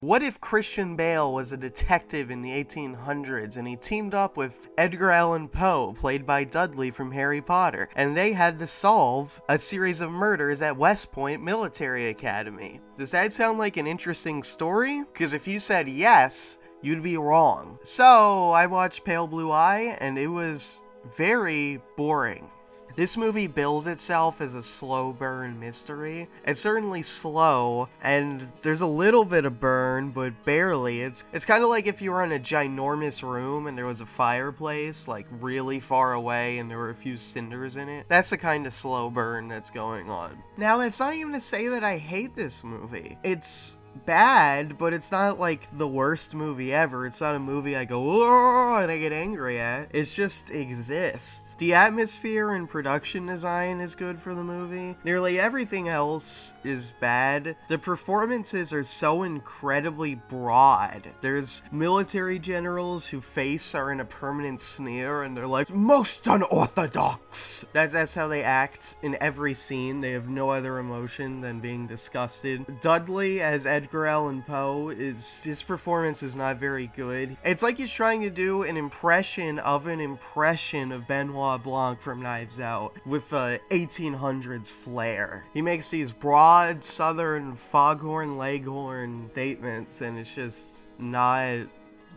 What if Christian Bale was a detective in the 1800s and he teamed up with Edgar Allan Poe, played by Dudley from Harry Potter, and they had to solve a series of murders at West Point Military Academy? Does that sound like an interesting story? Because if you said yes, you'd be wrong. So I watched Pale Blue Eye and it was very boring. This movie bills itself as a slow burn mystery. It's certainly slow, and there's a little bit of burn, but barely. It's kind of like if you were in a ginormous room and there was a fireplace, like really far away, and there were a few cinders in it. That's the kind of slow burn that's going on. Now, that's not even to say that I hate this movie. It's bad, but it's not like the worst movie ever. It's not a movie I go, "Whoa," and I get angry at. It just exists. The atmosphere and production design is good for the movie. Nearly everything else is bad. The performances are so incredibly broad. There's military generals whose face are in a permanent sneer, and they're like, "Most unorthodox." That's how they act in every scene. They have no other emotion than being disgusted. Dudley as Edgar Allan Poe, his performance is not very good. It's like he's trying to do an impression of Benoit Blanc from Knives Out with 1800s flair. He makes these broad southern foghorn leghorn statements, and it's just not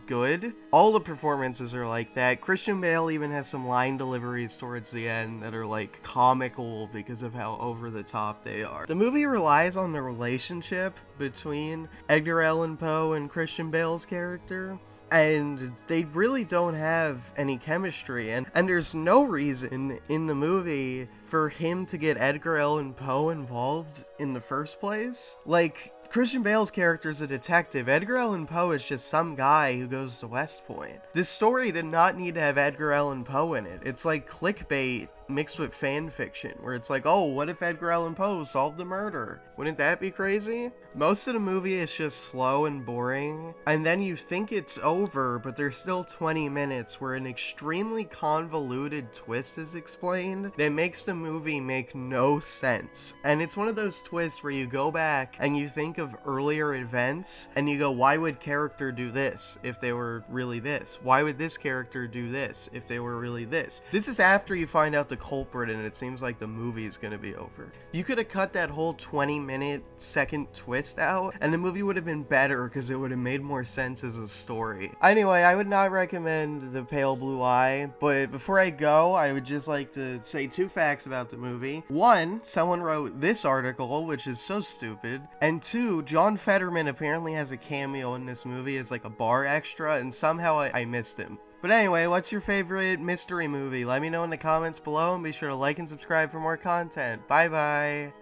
good. All the performances are like that. Christian Bale even has some line deliveries towards the end that are like comical because of how over the top they are. The movie relies on the relationship between Edgar Allan Poe and Christian Bale's character, and they really don't have any chemistry, and there's no reason in the movie for him to get Edgar Allan Poe involved in the first place. Like, Christian Bale's character is a detective. Edgar Allan Poe is just some guy who goes to West Point. This story did not need to have Edgar Allan Poe in it. It's like clickbait mixed with fan fiction, where it's like, oh, what if Edgar Allan Poe solved the murder? Wouldn't that be crazy? Most of the movie is just slow and boring, and then you think it's over, but there's still 20 minutes where an extremely convoluted twist is explained that makes the movie make no sense. And it's one of those twists where you go back and you think of earlier events, and you go, why would character do this if they were really this? Why would this character do this if they were really this? This is after you find out the culprit, and it seems like the movie is gonna be over. You could have cut that whole 20-minute second twist out, and the movie would have been better because it would have made more sense as a story. Anyway, I would not recommend The Pale Blue Eye, but before I go, I would just like to say two facts about the movie. One, someone wrote this article, which is so stupid, and two, John Fetterman apparently has a cameo in this movie as like a bar extra, and somehow I missed him. But anyway, what's your favorite mystery movie? Let me know in the comments below, and be sure to like and subscribe for more content. Bye bye!